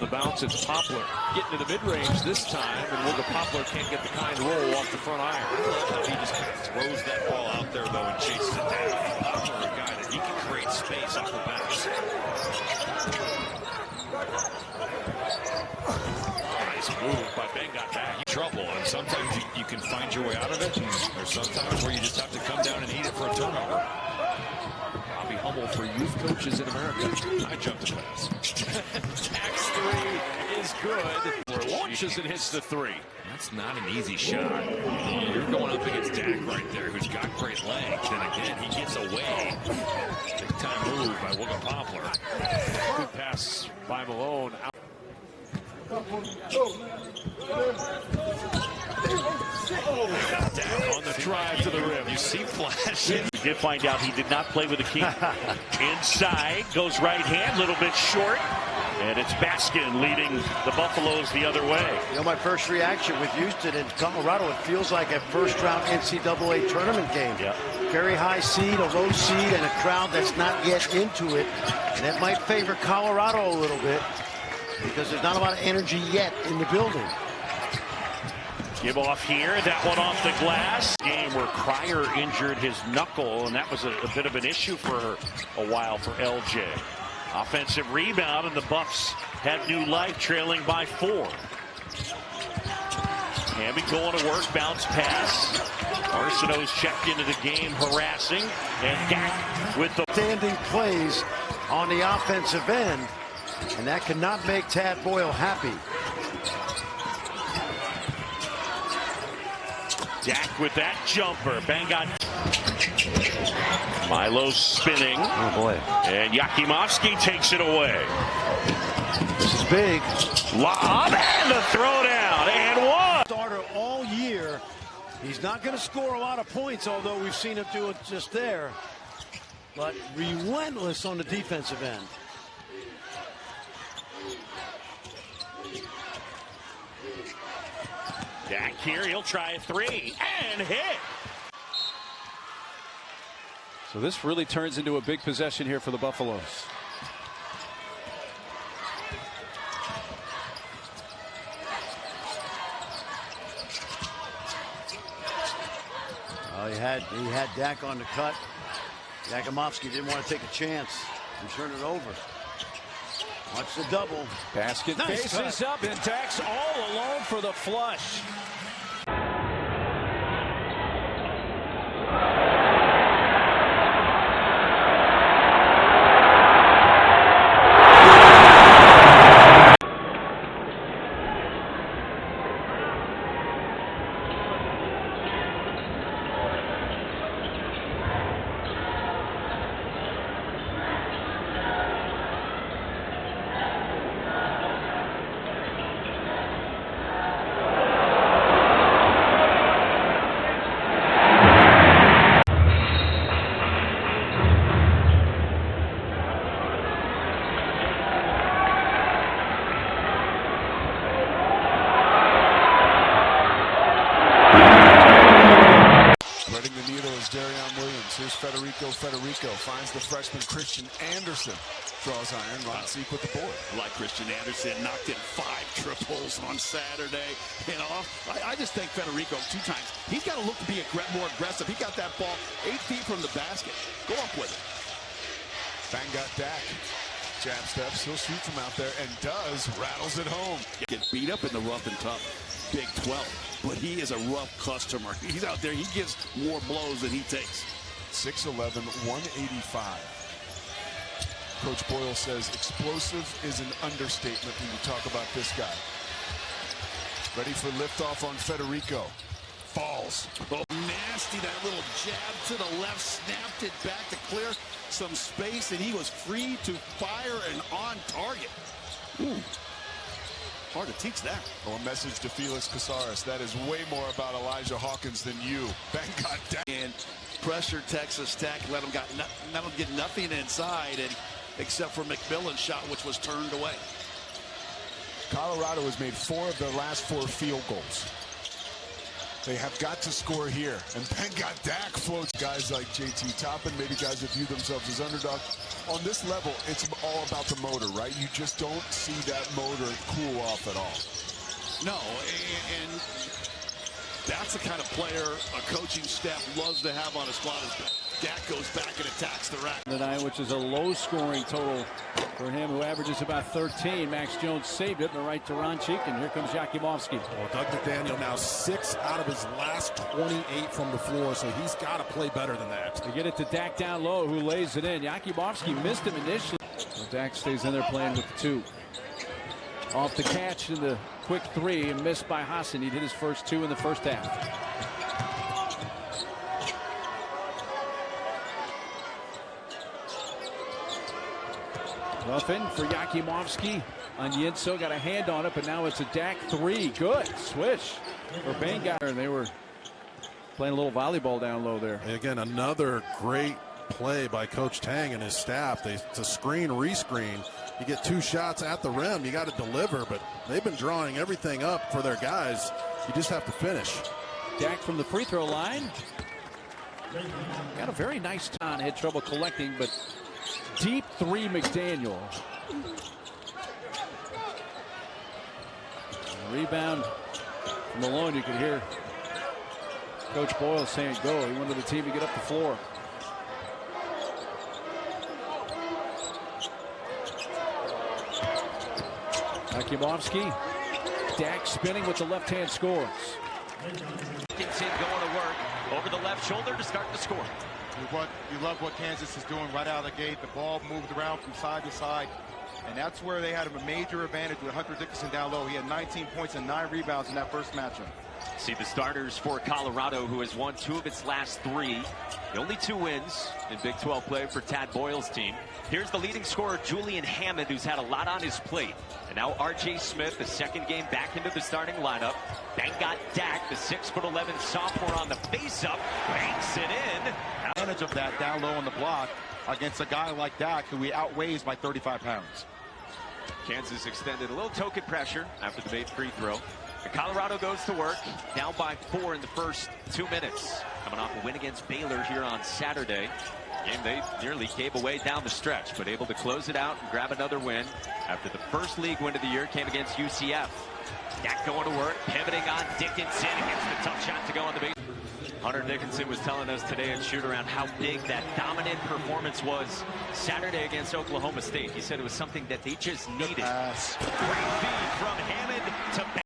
the bounce. It's Poplar getting to the mid-range this time, and Wilga Poplar can't get the kind roll off the front iron. I love how he just kind of throws that ball out there, though, and chases it down. Poplar, a guy that he can create space off the bounce. Nice move by Bangot Dak. Trouble, and sometimes you can find your way out of it, or sometimes where you just have to come down and eat it for a turnover. Bobby Hummel for youth coaches in America. I jumped the pass. Dak's three is good. Launches and hits the three. That's not an easy shot. You're going up against Dak right there, who's got great legs, and again, he gets away. Big time move by Wilga Poplar. Good pass by Malone. Dak on the drive to the rim. You see flashing. He did find out he did not play with a key. Inside, goes right hand, little bit short. And it's Baskin leading the Buffaloes the other way. You know, my first reaction with Houston and Colorado, it feels like a first-round NCAA tournament game. Yeah. Very high seed, a low seed, and a crowd that's not yet into it. And that might favor Colorado a little bit because there's not a lot of energy yet in the building. Give off here, that one off the glass. Game where Cryer injured his knuckle, and that was a bit of an issue for a while for LJ. Offensive rebound, and the Buffs have new life, trailing by 4. Hamby going to work, bounce pass. Arsenault's checked into the game, harassing, and Dak with the standing plays on the offensive end, and that cannot make Tad Boyle happy. Dak with that jumper. Bangot. Milo spinning. Oh boy. And Yakimovsky takes it away. This is big. Lob and the throwdown and one. Starter all year. He's not going to score a lot of points, although we've seen him do it just there. But relentless on the defensive end. Dak here, he'll try a three and hit. So this really turns into a big possession here for the Buffaloes. Oh, he had Dak on the cut. Yakimovsky didn't want to take a chance and turn it over. Watch the double. Basket Nice faces up, and Dak's all alone for the flush. Here's Federico finds the freshman Christian Anderson. Draws iron. Ron Seek with the board. Like Christian Anderson, knocked in 5 triples on Saturday. You know, I just think Federico 2 times. He's got to look to be more aggressive. He got that ball 8 feet from the basket. Go up with it. Bangot Dak. Jab steps. He'll shoot from out there and does. Rattles it home. Get beat up in the rough and tough Big 12. But he is a rough customer. He's out there. He gives more blows than he takes. 6'11", 185. Coach Boyle says explosive is an understatement when you talk about this guy. Ready for liftoff on Federico. Falls. Oh, nasty, that little jab to the left, snapped it back to clear some space, and he was free to fire and on target. Ooh. Hard to teach that. Oh, a message to Felix Casares. That is way more about Elijah Hawkins than you. Bangot Dak. And pressure Texas Tech, let them get nothing inside, and except for McMillan's shot, which was turned away. Colorado has made 4 of their last 4 field goals. They have got to score here. And Bangot Dak floats guys like JT Toppin, maybe guys that view themselves as underdogs. On this level, it's all about the motor, right? You just don't see that motor cool off at all. No, and that's the kind of player a coaching staff loves to have on a squad. Dak goes back and attacks the rack. Tonight, which is a low-scoring total for him, who averages about 13. Max Jones saved it in the right to Ronchik, and here comes Jakimovsky. Well, Doug McDaniel now 6 out of his last 28 from the floor, so he's got to play better than that. They get it to Dak down low, who lays it in. Jakimovsky missed him initially. So Dak stays in there playing with the 2. Off the catch in the quick 3 and missed by Hassan. He did his first 2 in the first half. Ruffin for Jakimovsky. Onyinso got a hand on it, but now it's a Dak 3. Good swish for Bangot. And they were playing a little volleyball down low there. Again, another great play by Coach Tang and his staff. It's a screen, rescreen. You get 2 shots at the rim. You got to deliver, but they've been drawing everything up for their guys. You just have to finish. Dak from the free throw line. Got a very nice time. Had trouble collecting, but deep 3 McDaniel. Rebound from Malone. You could hear Coach Boyle saying go. He wanted the team to get up the floor. Jakimovsky. Dak spinning with the left hand scores. Dickinson going to work over the left shoulder to start the score. You love what Kansas is doing right out of the gate. The ball moved around from side to side, and that's where they had a major advantage with Hunter Dickinson down low. He had 19 points and 9 rebounds in that first matchup. See the starters for Colorado, who has won 2 of its last 3. The only 2 wins in Big 12 play for Tad Boyle's team. Here's the leading scorer, Julian Hammond, who's had a lot on his plate. And now R.J. Smith, the second game back into the starting lineup. Bangot Dak, the 6'11" sophomore on the face-up, banks it in. Advantage of that down low on the block against a guy like Dak, who he outweighs by 35 pounds. Kansas extended a little token pressure after the made free throw. And Colorado goes to work, down by 4 in the first 2 minutes. Coming off a win against Baylor here on Saturday. Game they nearly gave away down the stretch, but able to close it out and grab another win after the first league win of the year came against UCF. Dak going to work, pivoting on Dickinson. He gets the tough shot to go on the base. Hunter Dickinson was telling us today at shoot-around how big that dominant performance was Saturday against Oklahoma State. He said it was something that they just needed. Great feed from Hammond to